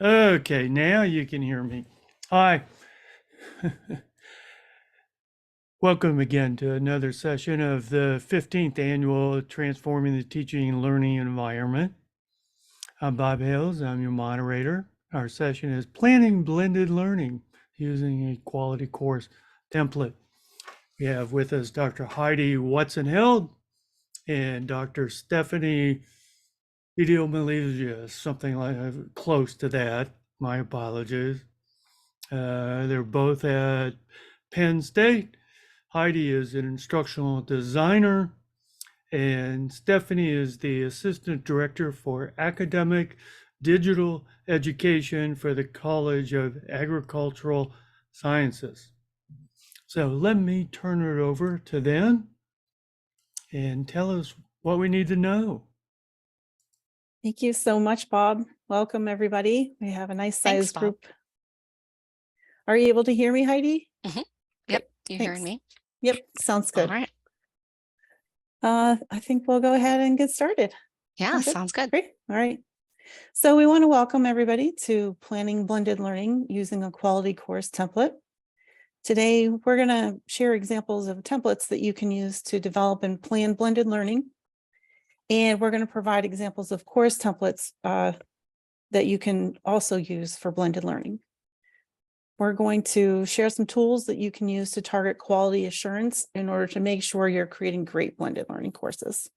Okay, now you can hear me. Hi. Welcome again to another session of the 15th annual Transforming the Teaching and Learning Environment. I'm Bob Hales, I'm your moderator. Our session is Planning Blended Learning using a quality course template. We have with us Dr. Heidi Watson-Held and Dr. Stephanie Idiomalasia, something like close to that. My apologies. They're both at Penn State. Heidi is an instructional designer, and Stephanie is the assistant director for academic digital education for the College of Agricultural Sciences. So let me turn it over to them and tell us what we need to know. Thank you so much, Bob. Welcome, everybody. We have a nice sized group. Are you able to hear me, Heidi? Mm-hmm. Yep, you hearing me? Yep, sounds good. All right. I think we'll go ahead and get started. Yeah, sounds good. Great. All right. So we want to welcome everybody to Planning Blended Learning using a quality course template. Today, we're going to share examples of templates that you can use to develop and plan blended learning. And we're going to provide examples of course templates that you can also use for blended learning. We're going to share some tools that you can use to target quality assurance in order to make sure you're creating great blended learning courses.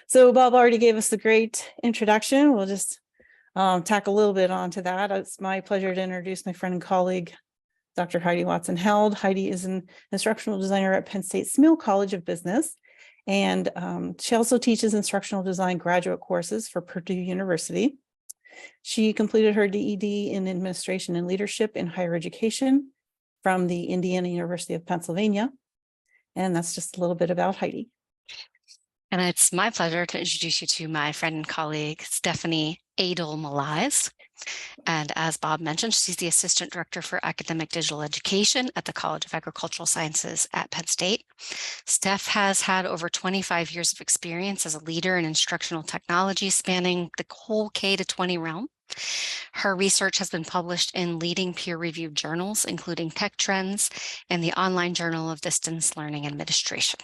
So Bob already gave us the great introduction. We'll just tack a little bit onto that. It's my pleasure to introduce my friend and colleague, Dr. Heidi Watson-Held. Heidi is an instructional designer at Penn State Smill College of Business. And she also teaches instructional design graduate courses for Purdue University. She completed her DED in Administration and Leadership in Higher Education from the Indiana University of Pennsylvania. And that's just a little bit about Heidi. And it's my pleasure to introduce you to my friend and colleague, Stephanie Idiomalaisia. And as Bob mentioned, she's the Assistant Director for Academic Digital Education at the College of Agricultural Sciences at Penn State. Steph has had over 25 years of experience as a leader in instructional technology spanning the whole K-20 realm. Her research has been published in leading peer-reviewed journals, including Tech Trends and the Online Journal of Distance Learning Administration.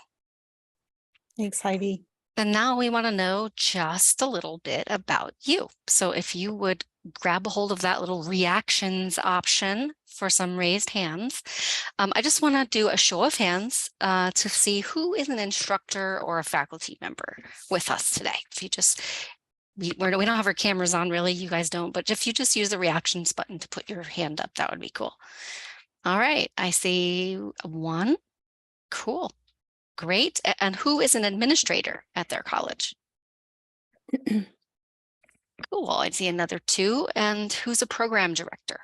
Thanks, Heidi. And now we want to know just a little bit about you. So if you would grab a hold of that little reactions option for some raised hands. I just want to do a show of hands to see who is an instructor or a faculty member with us today. If you just, we don't have our cameras on really, you guys don't, but if you just use the reactions button to put your hand up, that would be cool. All right, I see one. Cool. Great. And who is an administrator at their college? Cool. I see another two. And who's a program director?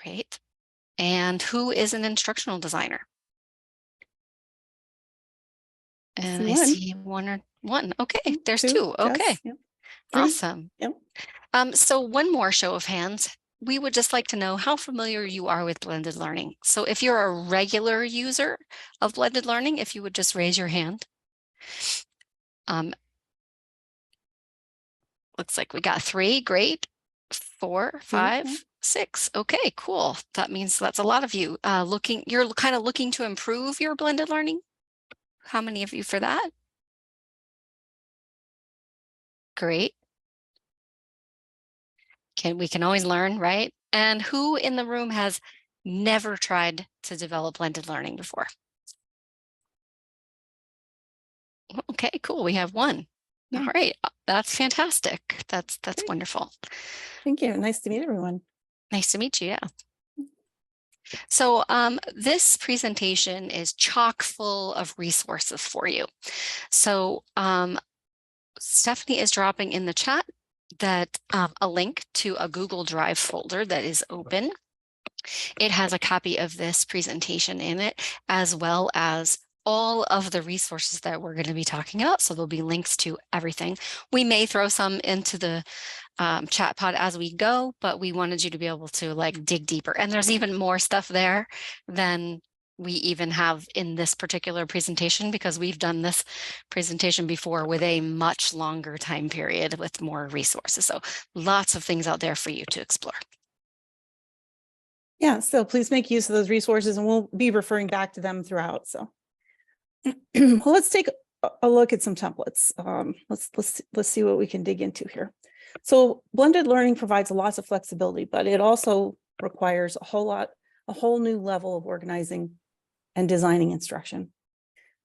Great. And who is an instructional designer? And I see one. Okay, there's two. Okay. Yes, yep. Awesome. Yep. So one more show of hands. We would just like to know how familiar you are with blended learning. So if you're a regular user of blended learning, if you would just raise your hand. Looks like we got three. Great. 4, 5, 6. Okay, cool. That means that's a lot of you you're kind of looking to improve your blended learning. How many of you for that? Great. We can always learn, right? And who in the room has never tried to develop blended learning before? Okay, cool. We have one. Yeah. All right. That's fantastic. That's great. Wonderful. Thank you. Nice to meet everyone. Nice to meet you. Yeah. So this presentation is chock full of resources for you. So Stephanie is dropping in the chat that a link to a Google Drive folder that is open. It has a copy of this presentation in it, as well as all of the resources that we're going to be talking about. So there'll be links to everything. We may throw some into the chat pod as we go, but we wanted you to be able to like dig deeper. And there's even more stuff there than we even have in this particular presentation, because we've done this presentation before with a much longer time period with more resources. So lots of things out there for you to explore. Yeah, so please make use of those resources and we'll be referring back to them throughout. So well, let's take a look at some templates. Let's see what we can dig into here. So blended learning provides lots of flexibility, but it also requires a whole new level of organizing and designing instruction.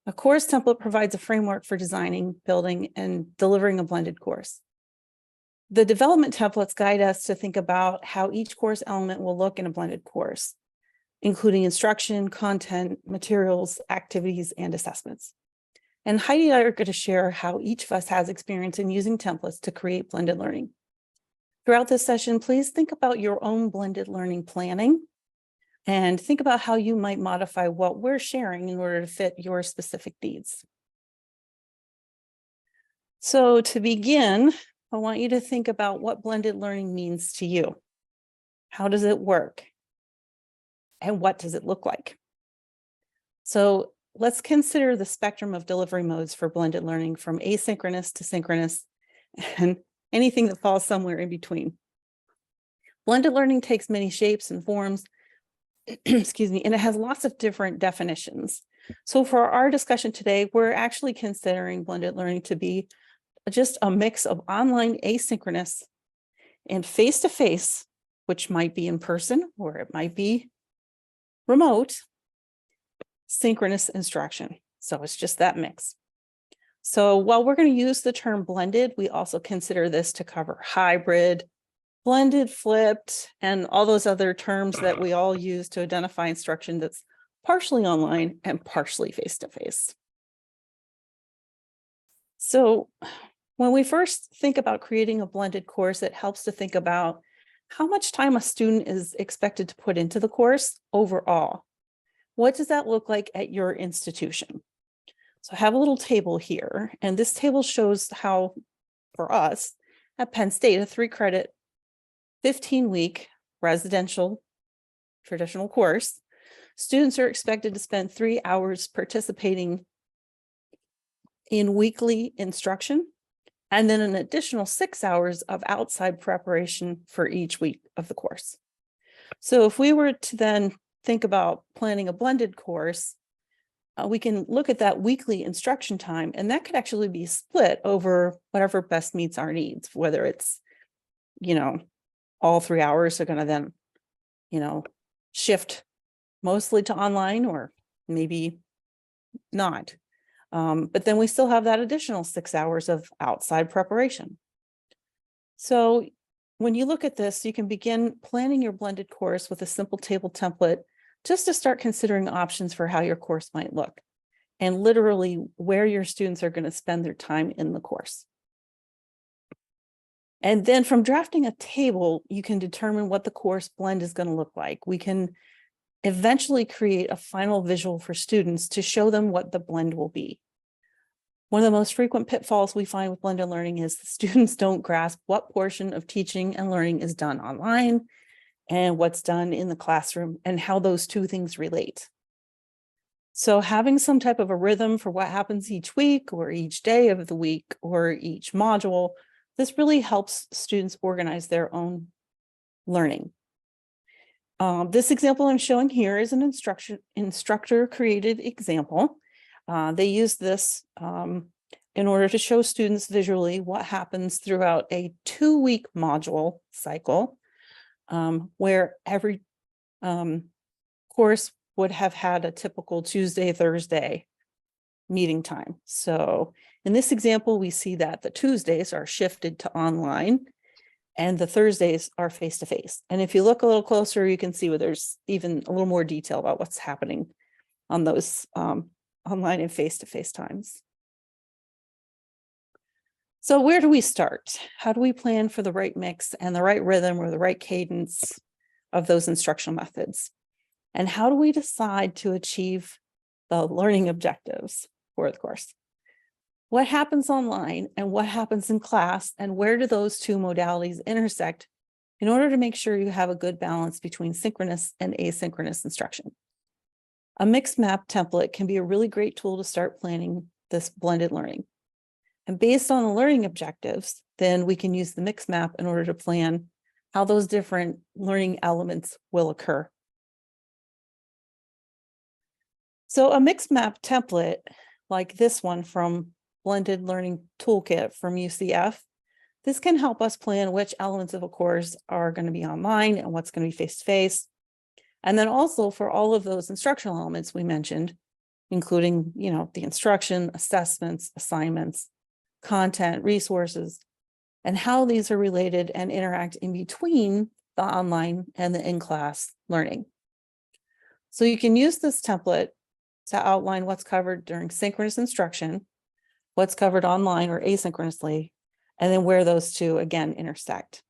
A course template provides a framework for designing, building, and delivering a blended course. The development templates guide us to think about how each course element will look in a blended course, including instruction, content, materials, activities, and assessments. And Heidi and I are going to share how each of us has experience in using templates to create blended learning. Throughout this session, please think about your own blended learning planning and think about how you might modify what we're sharing in order to fit your specific needs. So to begin, I want you to think about what blended learning means to you. How does it work? And what does it look like? So let's consider the spectrum of delivery modes for blended learning, from asynchronous to synchronous and anything that falls somewhere in between. Blended learning takes many shapes and forms, excuse me, and it has lots of different definitions. So for our discussion today, we're actually considering blended learning to be just a mix of online asynchronous and face-to-face, which might be in person or it might be remote, synchronous instruction. So it's just that mix. So while we're going to use the term blended, we also consider this to cover hybrid, blended, flipped, and all those other terms that we all use to identify instruction that's partially online and partially face-to-face. So when we first think about creating a blended course, it helps to think about how much time a student is expected to put into the course overall. What does that look like at your institution? So I have a little table here, and this table shows how, for us at Penn State, a 3-credit, 15-week residential traditional course, students are expected to spend 3 hours participating in weekly instruction, and then an additional 6 hours of outside preparation for each week of the course. So if we were to then think about planning a blended course, we can look at that weekly instruction time, and that could actually be split over whatever best meets our needs, whether it's, all 3 hours are going to then, shift mostly to online or maybe not. But then we still have that additional 6 hours of outside preparation. So when you look at this, you can begin planning your blended course with a simple table template just to start considering options for how your course might look and literally where your students are going to spend their time in the course. And then from drafting a table, you can determine what the course blend is going to look like. We can eventually create a final visual for students to show them what the blend will be. One of the most frequent pitfalls we find with blended learning is the students don't grasp what portion of teaching and learning is done online and what's done in the classroom and how those two things relate. So having some type of a rhythm for what happens each week or each day of the week or each module, this really helps students organize their own learning. This example I'm showing here is an instructor created example. They use this in order to show students visually what happens throughout a 2-week module cycle, where every course would have had a typical Tuesday, Thursday meeting time. So in this example, we see that the Tuesdays are shifted to online and the Thursdays are face-to-face. And if you look a little closer, you can see where there's even a little more detail about what's happening on those online and face-to-face times. So where do we start? How do we plan for the right mix and the right rhythm or the right cadence of those instructional methods? And how do we decide to achieve the learning objectives for the course? What happens online and what happens in class, and where do those two modalities intersect in order to make sure you have a good balance between synchronous and asynchronous instruction? A mixed map template can be a really great tool to start planning this blended learning. And based on the learning objectives, then we can use the mixed map in order to plan how those different learning elements will occur. So a mixed map template like this one from Blended Learning Toolkit from UCF, this can help us plan which elements of a course are going to be online and what's going to be face-to-face. And then also for all of those instructional elements we mentioned, including, the instruction, assessments, assignments, content, resources, and how these are related and interact in between the online and the in-class learning. So you can use this template to outline what's covered during synchronous instruction, what's covered online or asynchronously, and then where those two again intersect.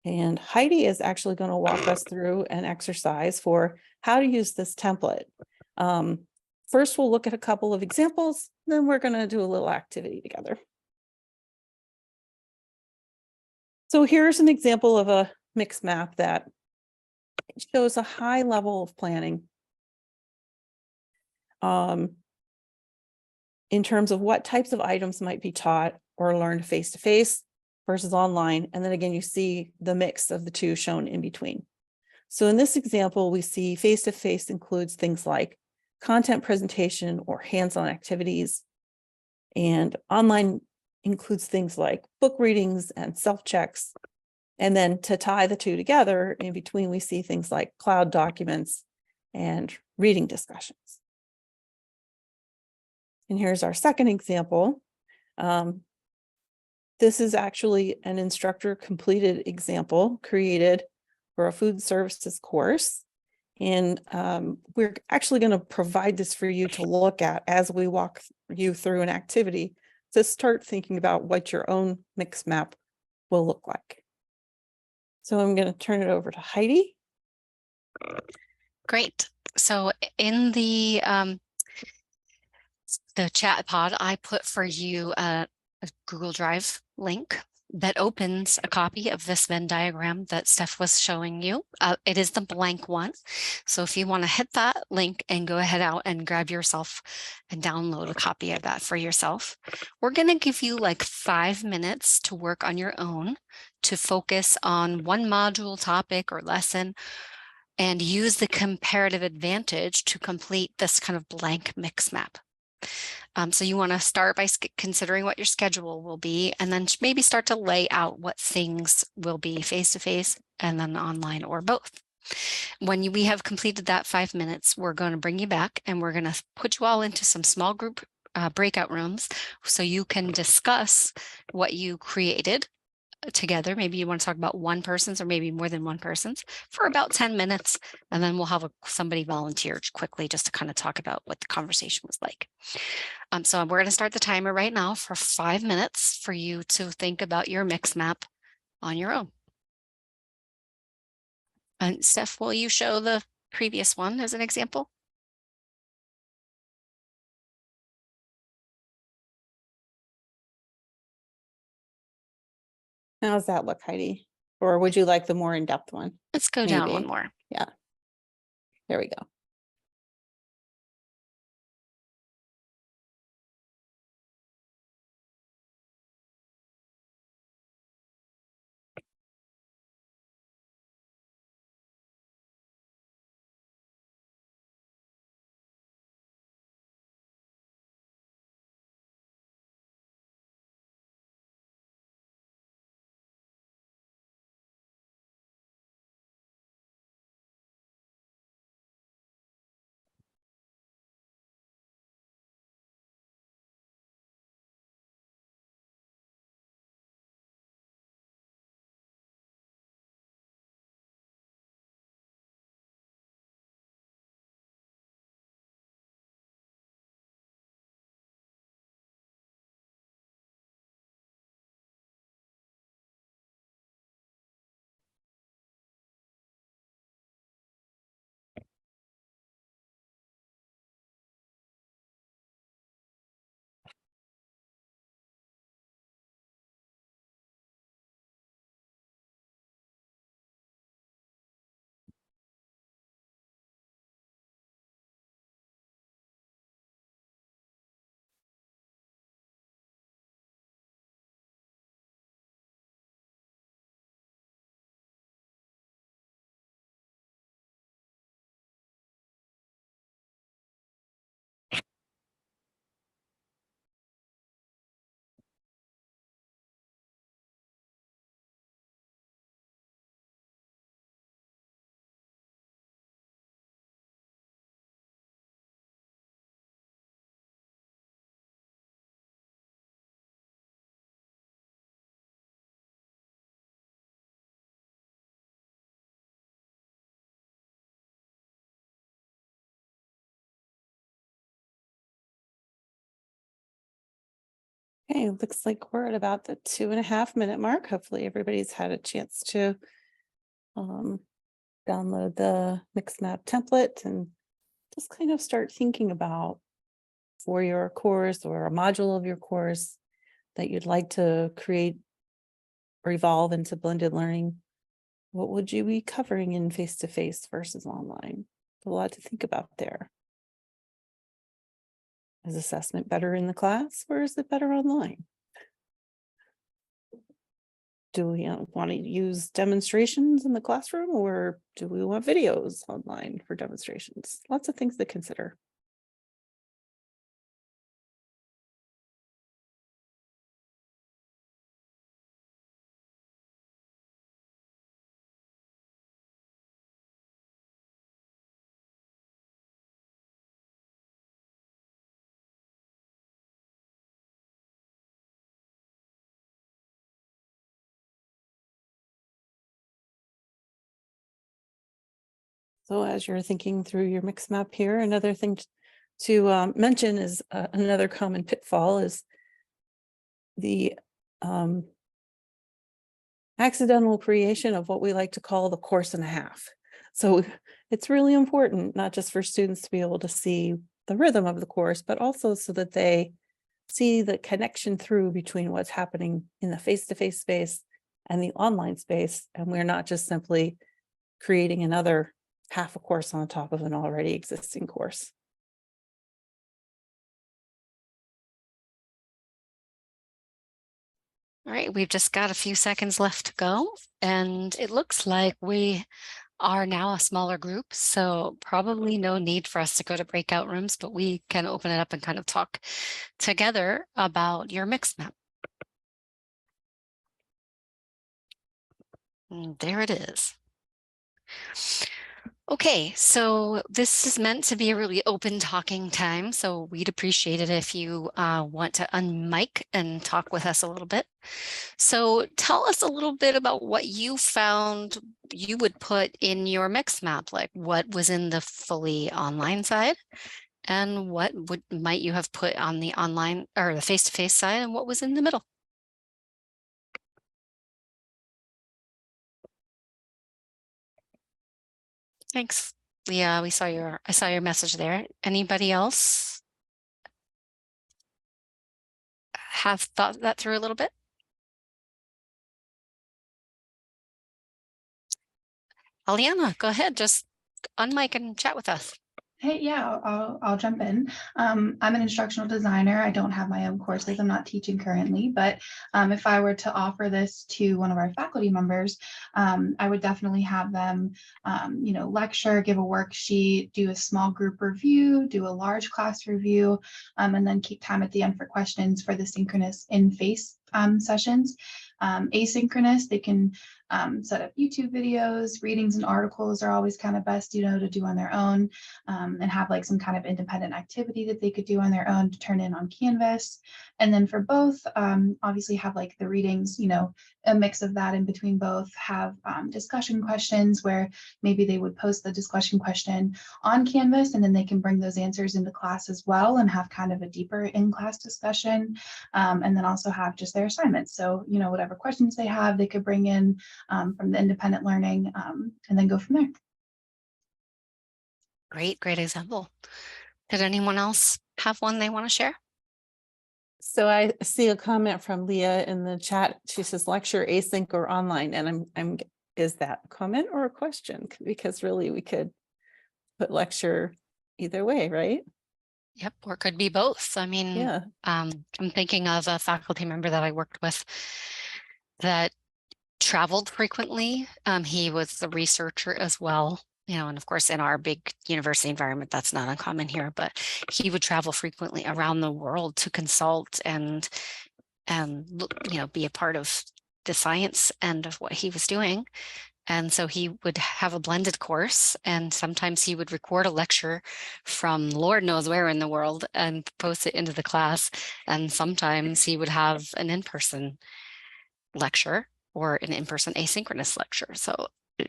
And Heidi is actually going to walk us through an exercise for how to use this template. First, we'll look at a couple of examples, then we're going to do a little activity together. So here's an example of a mixed map that shows a high level of planning in terms of what types of items might be taught or learned face-to-face versus online. And then again, you see the mix of the two shown in between. So in this example, we see face-to-face includes things like content presentation or hands-on activities. And online includes things like book readings and self-checks. And then to tie the two together, in between, we see things like cloud documents and reading discussions. And here's our second example. This is actually an instructor completed example created for a food services course. And we're actually going to provide this for you to look at as we walk you through an activity to start thinking about what your own mixed map will look like. So I'm going to turn it over to Heidi. Great. So in the chat pod, I put for you a Google Drive link that opens a copy of this Venn diagram that Steph was showing you. It is the blank one. So if you want to hit that link and go ahead out and grab yourself and download a copy of that for yourself, we're going to give you like 5 minutes to work on your own, to focus on one module, topic, or lesson, and use the comparative advantage to complete this kind of blank mix map. So you want to start by considering what your schedule will be, and then maybe start to lay out what things will be face-to-face and then online or both. When we have completed that 5 minutes, we're going to bring you back and we're going to put you all into some small group breakout rooms so you can discuss what you created together. Maybe you want to talk about one person's or maybe more than one person's for about 10 minutes. And then we'll have somebody volunteer quickly just to kind of talk about what the conversation was like. So we're going to start the timer right now for 5 minutes for you to think about your mix map on your own. And Steph, will you show the previous one as an example? How does that look, Heidi? Or would you like the more in-depth one? Let's go down Maybe. one more. Yeah. There we go. Okay, looks like we're at about the 2.5 minute mark. Hopefully everybody's had a chance to um, download the Mixmap template and just kind of start thinking about for your course or a module of your course that you'd like to create or evolve into blended learning. What would you be covering in face-to-face versus online? A lot to think about there. Is assessment better in the class or is it better online? Do we want to use demonstrations in the classroom or do we want videos online for demonstrations? Lots of things to consider. So as you're thinking through your mix map here, another thing to mention is another common pitfall is the accidental creation of what we like to call the course and a half. So it's really important, not just for students to be able to see the rhythm of the course, but also so that they see the connection through between what's happening in the face-to-face space and the online space. And we're not just simply creating another half a course on top of an already existing course. All right, we've just got a few seconds left to go, and it looks like we are now a smaller group, so probably no need for us to go to breakout rooms, but we can open it up and kind of talk together about your mix map. And there it is. Okay, so this is meant to be a really open talking time, so we'd appreciate it if you want to unmic and talk with us a little bit. So tell us a little bit about what you found you would put in your mix map, like what was in the fully online side and what might you have put on the online or the face-to-face side and what was in the middle. Thanks, Leah. I saw your message there. Anybody else have thought that through a little bit? Aliana, go ahead, just unmic and chat with us. Hey, yeah, I'll jump in. I'm an instructional designer. I don't have my own courses. I'm not teaching currently, but if I were to offer this to one of our faculty members, I would definitely have them, lecture, give a worksheet, do a small group review, do a large class review, and then keep time at the end for questions for the synchronous in-face sessions. Asynchronous, they can set up YouTube videos, readings and articles are always kind of best, to do on their own, and have like some kind of independent activity that they could do on their own to turn in on Canvas. And then for both, obviously have like the readings, a mix of that in between both, have discussion questions where maybe they would post the discussion question on Canvas and then they can bring those answers into class as well and have kind of a deeper in-class discussion. And then also have just their assignments. So, whatever questions they have, they could bring in from the independent learning and then go from there. Great example. Did anyone else have one they want to share? So I see a comment from Leah in the chat. She says lecture async or online, and I'm is that a comment or a question? Because really we could put lecture either way, right? Yep, or it could be both. I mean, Yeah. I'm thinking of a faculty member that I worked with that traveled frequently. He was the researcher as well, and of course in our big university environment, that's not uncommon here, but he would travel frequently around the world to consult and be a part of the science end of what he was doing. And so he would have a blended course, and sometimes he would record a lecture from Lord knows where in the world and post it into the class. And sometimes he would have an in-person lecture or an in-person asynchronous lecture. So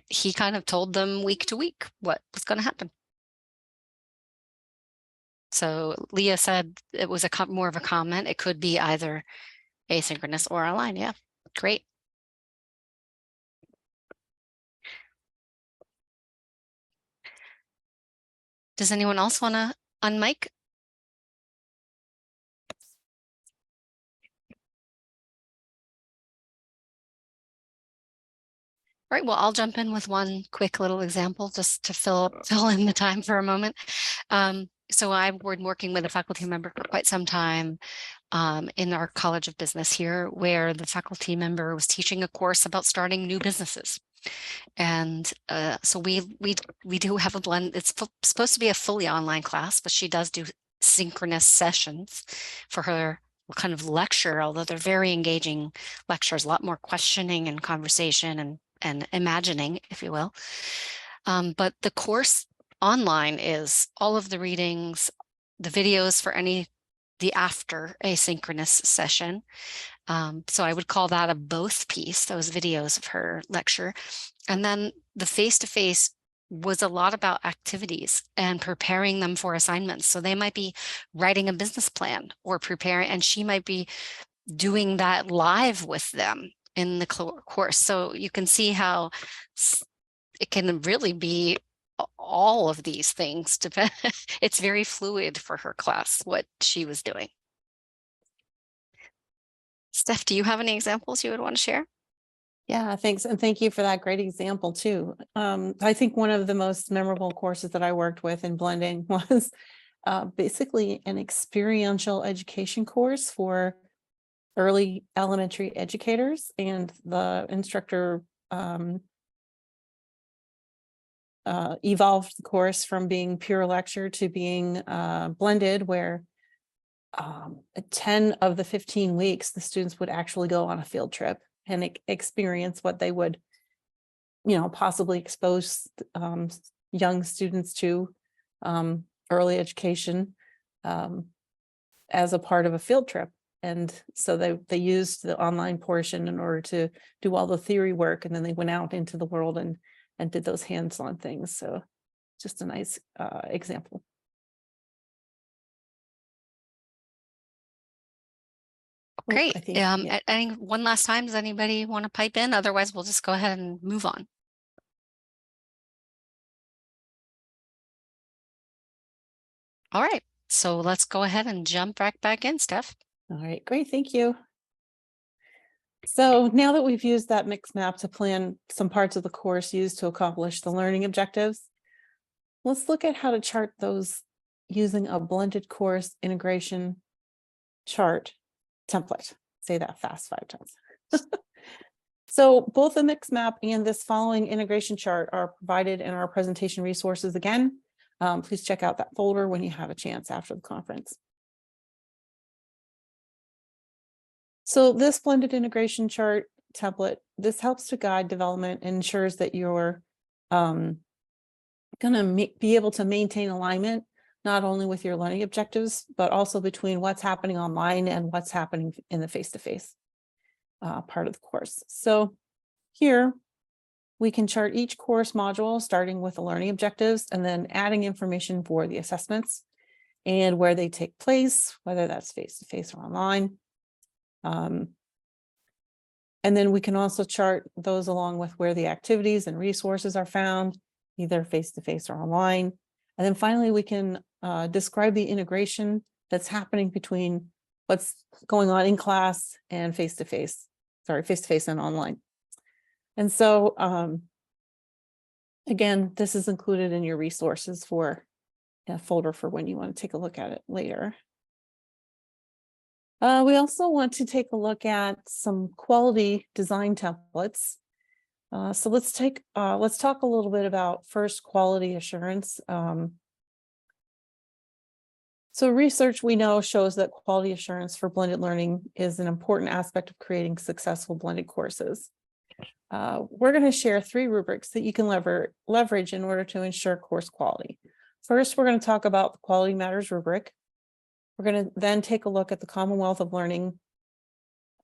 he kind of told them week to week what was going to happen. So Leah said it was more of a comment. It could be either Asynchronous or online, yeah, great. Does anyone else want to unmic? All right, well, I'll jump in with one quick little example just to fill in the time for a moment. So I've been working with a faculty member for quite some time in our College of Business here, where the faculty member was teaching a course about starting new businesses. And so we do have a blend. It's supposed to be a fully online class, but she does do synchronous sessions for her kind of lecture, although they're very engaging lectures, a lot more questioning and conversation and imagining, if you will. But the course online is all of the readings, the videos for the after asynchronous session. So I would call that a both piece, those videos of her lecture. And then the face-to-face was a lot about activities and preparing them for assignments. So they might be writing a business plan or preparing, and she might be doing that live with them in the course. So you can see how it can really be all of these things. It's very fluid for her class, what she was doing. Steph, do you have any examples you would want to share? Yeah, thanks. And thank you for that great example too. I think one of the most memorable courses that I worked with in blending was basically an experiential education course for early elementary educators, and the instructor evolved the course from being pure lecture to being blended, where 10 of the 15 weeks, the students would actually go on a field trip and experience what they would, possibly expose young students to early education as a part of a field trip. And so they used the online portion in order to do all the theory work, and then they went out into the world and did those hands-on things. So just a nice example. Great. I think, yeah. One last time, does anybody want to pipe in? Otherwise, we'll just go ahead and move on. All right, so let's go ahead and jump back in, Steph. All right, great, thank you. So now that we've used that mix map to plan some parts of the course used to accomplish the learning objectives, let's look at how to chart those using a blended course integration chart template. Say that fast 5 times. So both the mix map and this following integration chart are provided in our presentation resources again. Please check out that folder when you have a chance after the conference. So this blended integration chart template, this helps to guide development and ensures that you're going to be able to maintain alignment, not only with your learning objectives, but also between what's happening online and what's happening in the face-to-face part of the course. So here we can chart each course module, starting with the learning objectives and then adding information for the assessments and where they take place, whether that's face-to-face or online. And then we can also chart those along with where the activities and resources are found, either face-to-face or online. And then finally, we can describe the integration that's happening between what's going on in class and face-to-face and online. And so, again, this is included in your resources for a folder for when you want to take a look at it later. We also want to take a look at some quality design templates. So let's talk a little bit about first quality assurance. So research we know shows that quality assurance for blended learning is an important aspect of creating successful blended courses. We're going to share 3 rubrics that you can leverage in order to ensure course quality. First, we're going to talk about the Quality Matters rubric. We're going to then take a look at the Commonwealth of Learning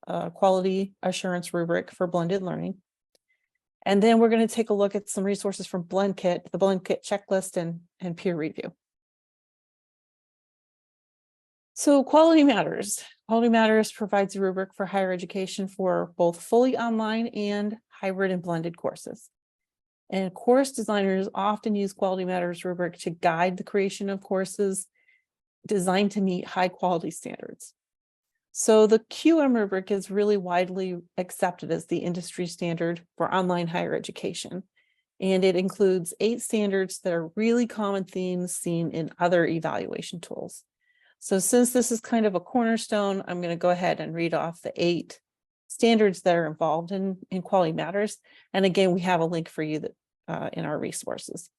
Quality Assurance rubric for blended learning. And then we're going to take a look at some resources from BlendKit, the BlendKit checklist and peer review. So Quality Matters. Quality Matters provides a rubric for higher education for both fully online and hybrid and blended courses. And course designers often use Quality Matters rubric to guide the creation of courses designed to meet high quality standards. So the QM rubric is really widely accepted as the industry standard for online higher education. And it includes 8 standards that are really common themes seen in other evaluation tools. So since this is kind of a cornerstone, I'm going to go ahead and read off the 8 standards that are involved in Quality Matters. And again, we have a link for you that in our resources.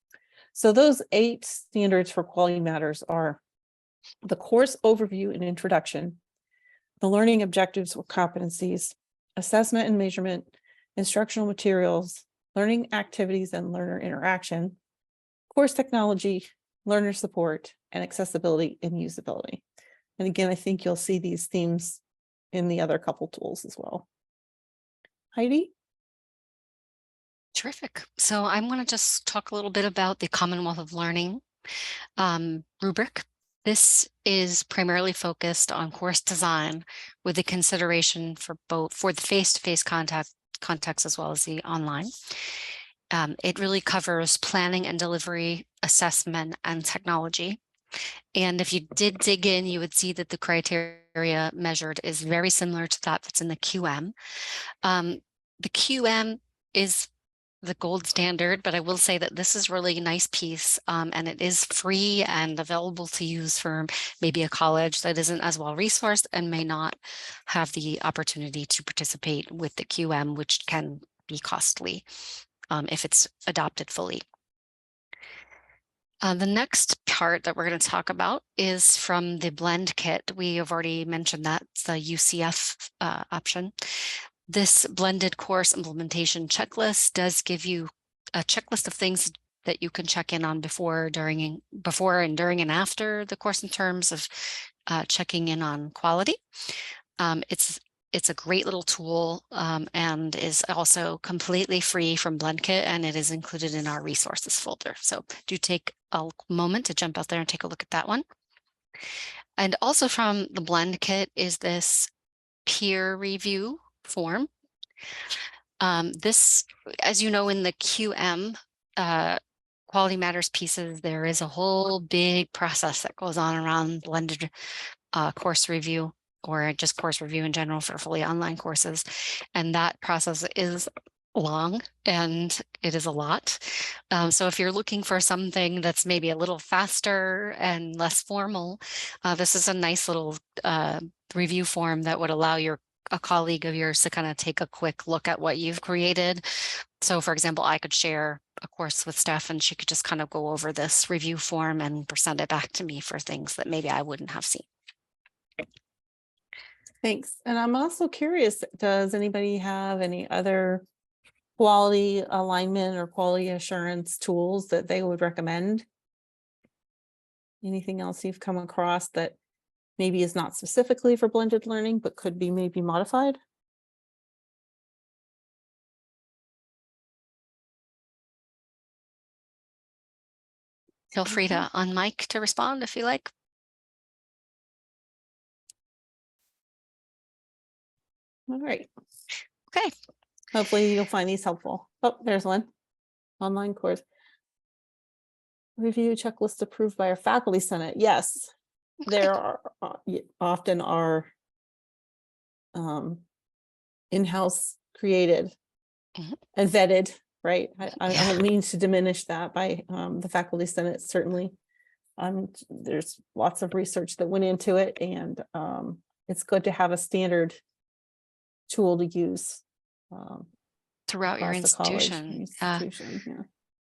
So those 8 standards for Quality Matters are the course overview and introduction, the learning objectives or competencies, assessment and measurement, instructional materials, learning activities and learner interaction, course technology, learner support, and accessibility and usability. And again, I think you'll see these themes in the other couple tools as well. Heidi? Terrific. So I'm going to just talk a little bit about the Commonwealth of Learning rubric. This is primarily focused on course design with the consideration for both for the face-to-face context as well as the online. It really covers planning and delivery, assessment, and technology. And if you did dig in, you would see that the criteria measured is very similar to that that's in the QM. The QM is the gold standard, but I will say that this is really a nice piece, and it is free and available to use for maybe a college that isn't as well resourced and may not have the opportunity to participate with the QM, which can be costly if it's adopted fully. The next part that we're going to talk about is from the Blend Kit. We have already mentioned that, it's the UCF option. This blended course implementation checklist does give you a checklist of things that you can check in on before and during and after the course in terms of checking in on quality. It's a great little tool and is also completely free from BlendKit, and it is included in our resources folder. So do take a moment to jump out there and take a look at that one. And also from the BlendKit is this peer review form. This, as you know, in the QM Quality Matters pieces, there is a whole big process that goes on around blended course review, or just course review in general for fully online courses. And that process is long and it is a lot. So if you're looking for something that's maybe a little faster and less formal, this is a nice little review form that would allow a colleague of yours to kind of take a quick look at what you've created. So for example, I could share a course with Steph and she could just kind of go over this review form and present it back to me for things that maybe I wouldn't have seen. Thanks. And I'm also curious, does anybody have any other quality alignment or quality assurance tools that they would recommend? Anything else you've come across that maybe is not specifically for blended learning, but could be maybe modified? Feel free to unmic to respond if you like. All right. Okay. Hopefully you'll find these helpful. Oh, there's one. Online course. Review checklist approved by our faculty senate. Yes, there are often are in-house created and vetted, right? I don't mean to diminish that by the faculty senate, certainly. There's lots of research that went into it, and it's good to have a standard tool to use throughout your institution. Yeah.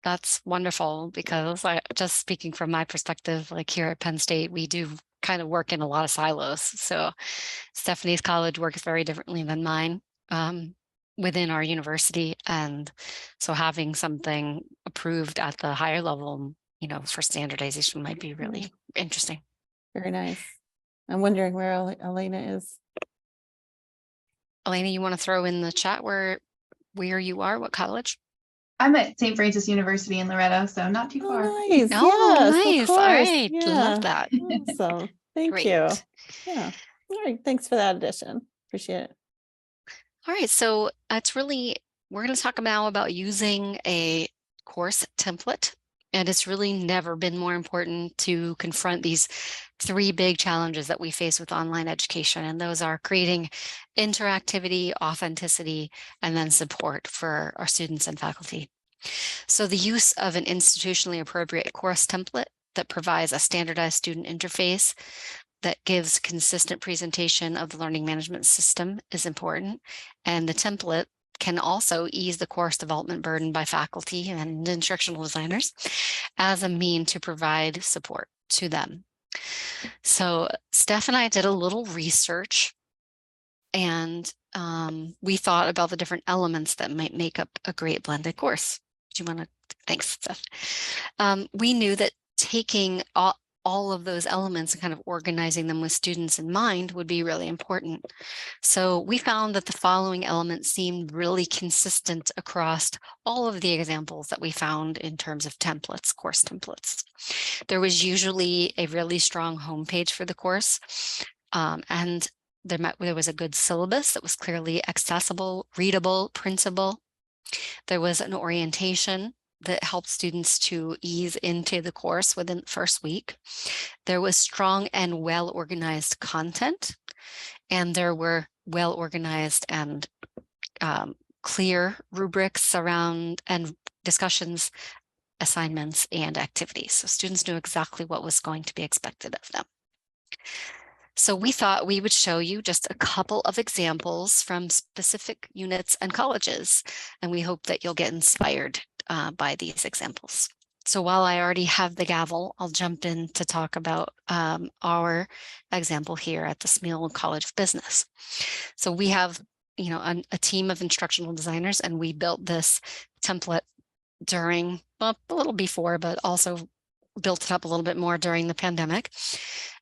That's wonderful, because just speaking from my perspective, like here at Penn State, we do kind of work in a lot of silos. So Stephanie's college works very differently than mine within our university. And so having something approved at the higher level, you know, for standardization might be really interesting. Very nice. I'm wondering where Elena is. Elena, you want to throw in the chat where you are, what college? I'm at St. Francis University in Loretto, so not too far. Nice. Oh, Yes, nice. of All course. right. Yeah. Love that. Awesome. Thank Great. you. Yeah. All right, thanks for that addition. Appreciate it. All right, so we're going to talk now about using a course template. And it's really never been more important to confront these three big challenges that we face with online education. And those are creating interactivity, authenticity, and then support for our students and faculty. So the use of an institutionally appropriate course template that provides a standardized student interface that gives consistent presentation of the learning management system is important. And the template can also ease the course development burden by faculty and instructional designers as a mean to provide support to them. So Steph and I did a little research, and we thought about the different elements that might make up a great blended course. Do you want to? Thanks, Steph. We knew that taking all of those elements and kind of organizing them with students in mind would be really important. So we found that the following elements seemed really consistent across all of the examples that we found in terms of templates, course templates. There was usually a really strong homepage for the course, and there was a good syllabus that was clearly accessible, readable, printable. There was an orientation that helped students to ease into the course within the first week. There was strong and well-organized content, and there were well-organized and clear rubrics around and discussions, assignments, and activities. So students knew exactly what was going to be expected of them. So we thought we would show you just a couple of examples from specific units and colleges, and we hope that you'll get inspired by these examples. So while I already have the gavel, I'll jump in to talk about our example here at the Smeal College of Business. So we have, a team of instructional designers, and we built this template during, well, a little before, but also built it up a little bit more during the pandemic.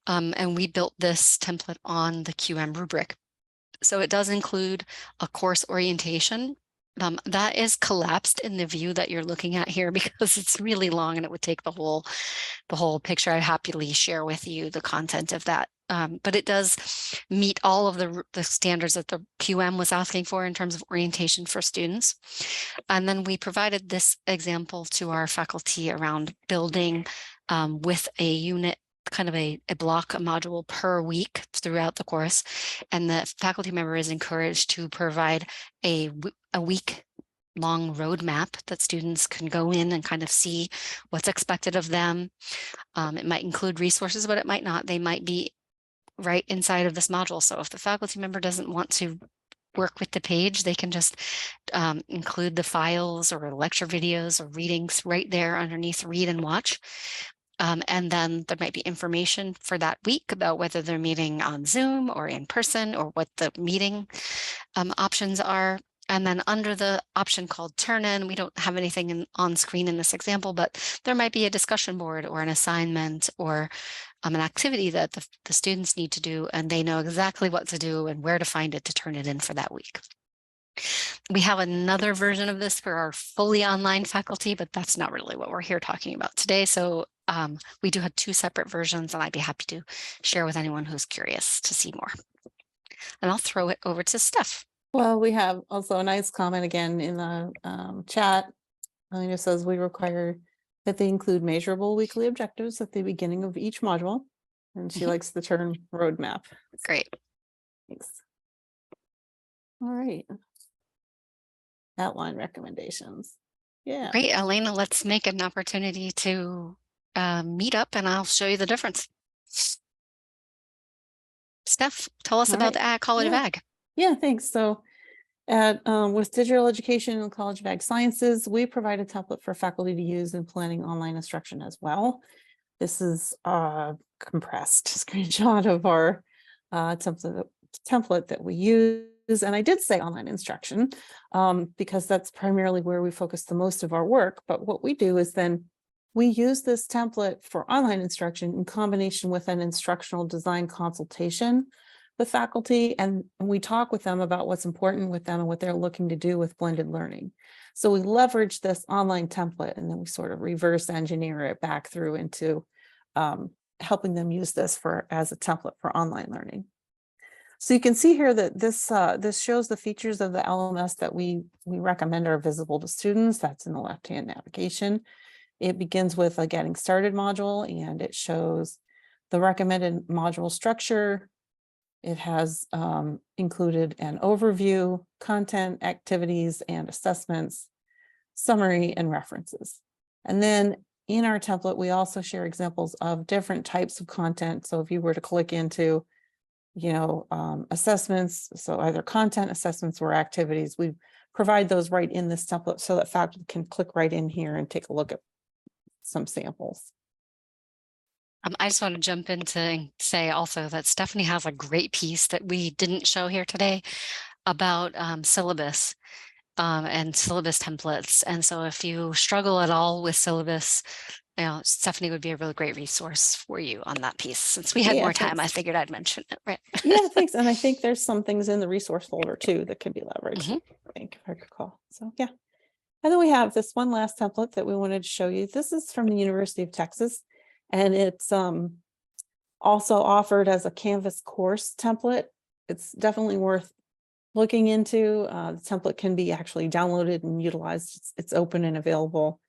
And we built this template on the QM rubric. So it does include a course orientation. That is collapsed in the view that you're looking at here because it's really long and it would take the whole picture. I'd happily share with you the content of that. But it does meet all of the standards that the QM was asking for in terms of orientation for students. And then we provided this example to our faculty around building with a unit, kind of a block, a module per week throughout the course. And the faculty member is encouraged to provide a week long roadmap that students can go in and kind of see what's expected of them. It might include resources, but it might not. They might be right inside of this module. So if the faculty member doesn't want to work with the page, they can just include the files or lecture videos or readings right there underneath read and watch. And then there might be information for that week about whether they're meeting on Zoom or in person or what the meeting options are. And then under the option called Turn In, we don't have anything on screen in this example, but there might be a discussion board or an assignment or an activity that the students need to do, and they know exactly what to do and where to find it to turn it in for that week. We have another version of this for our fully online faculty, but that's not really what we're here talking about today. So we do have two separate versions, and I'd be happy to share with anyone who's curious to see more. And I'll throw it over to Steph. Well, we have also a nice comment again in the chat. It says we require that they include measurable weekly objectives at the beginning of each module. And she likes the term roadmap. Great. Thanks. All right. Outline recommendations. Yeah. Great, Elena, let's make an opportunity to meet up and I'll show you the difference. Steph, tell us about the College of Ag. Yeah, thanks. So at with Digital Education and College of Ag Sciences, we provide a template for faculty to use in planning online instruction as well. This is a compressed screenshot of our template that we use. And I did say online instruction because that's primarily where we focus the most of our work. But what we do is then we use this template for online instruction in combination with an instructional design consultation with faculty, and we talk with them about what's important with them and what they're looking to do with blended learning. So we leverage this online template and then we sort of reverse engineer it back through into helping them use this as a template for online learning. So you can see here that this shows the features of the LMS that we recommend are visible to students. That's in the left-hand navigation. It begins with a getting started module, and it shows the recommended module structure. It has included an overview, content, activities, and assessments, summary, and references. And then in our template, we also share examples of different types of content. So if you were to click into assessments, so either content assessments or activities, we provide those right in this template so that faculty can click right in here and take a look at some samples. I just want to jump in to say also that Stephanie has a great piece that we didn't show here today about syllabus and syllabus templates. And so if you struggle at all with syllabus, Stephanie would be a really great resource for you on that piece. Since we had more time, I figured I'd mention it, right? Yeah, thanks. And I think there's some things in the resource folder too that can be leveraged, Mhm. I think, if I recall. So yeah. And then we have this one last template that we wanted to show you. This is from the University of Texas, and it's also offered as a Canvas course template. It's definitely worth looking into. The template can be actually downloaded and utilized. It's open and available.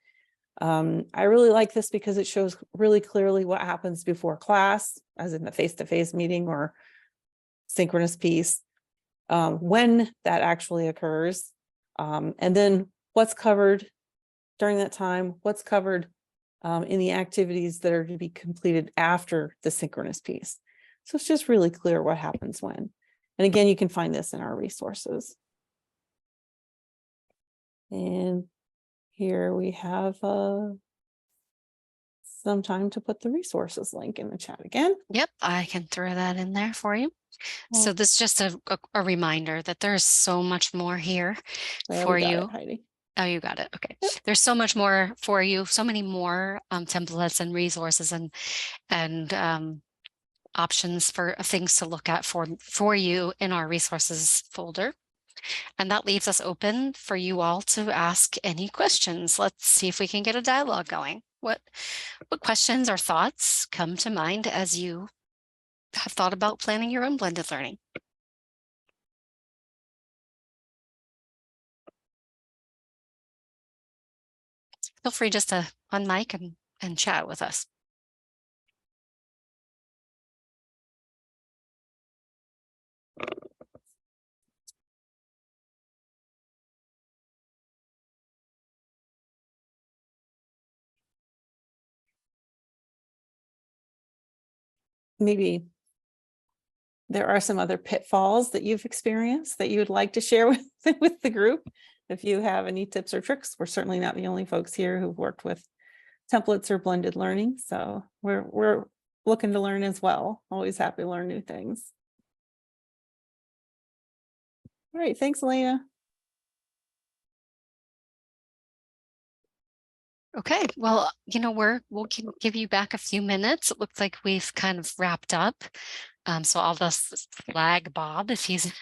I really like this because it shows really clearly what happens before class, as in the face-to-face meeting or synchronous piece, when that actually occurs, and then what's covered during that time, what's covered in the activities that are to be completed after the synchronous piece. So it's just really clear what happens when. And again, you can find this in our resources. And here we have some time to put the resources link in the chat again. Yep, I can throw that in there for you. Well, So this is just a reminder that there's so much more here there for we got you. it, Heidi. Oh, you got it. Okay. There's so much more for you, so many more templates and resources and options for things to look at for you in our resources folder. And that leaves us open for you all to ask any questions. Let's see if we can get a dialogue going. What questions or thoughts come to mind as you have thought about planning your own blended learning? Feel free just to unmic and chat with us. Maybe there are some other pitfalls that you've experienced that you would like to share with the group. If you have any tips or tricks, we're certainly not the only folks here who've worked with templates or blended learning. So we're looking to learn as well. Always happy to learn new things. All right, thanks, Elena. Okay, well, we'll give you back a few minutes. It looks like we've kind of wrapped up. So I'll just flag Bob if he's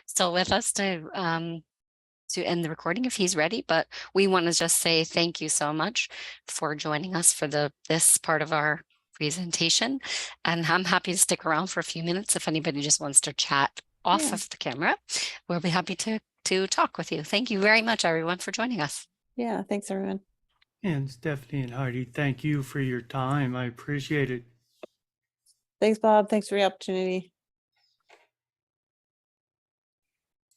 still with us to end the recording if he's ready. But we want to just say thank you so much for joining us for this part of our presentation. And I'm happy to stick around for a few minutes if anybody just wants to chat off of the camera. We'll be happy to talk with you. Thank you very much, everyone, for joining us. Yeah, thanks, everyone. And Stephanie and Heidi, thank you for your time. I appreciate it. Thanks, Bob. Thanks for the opportunity.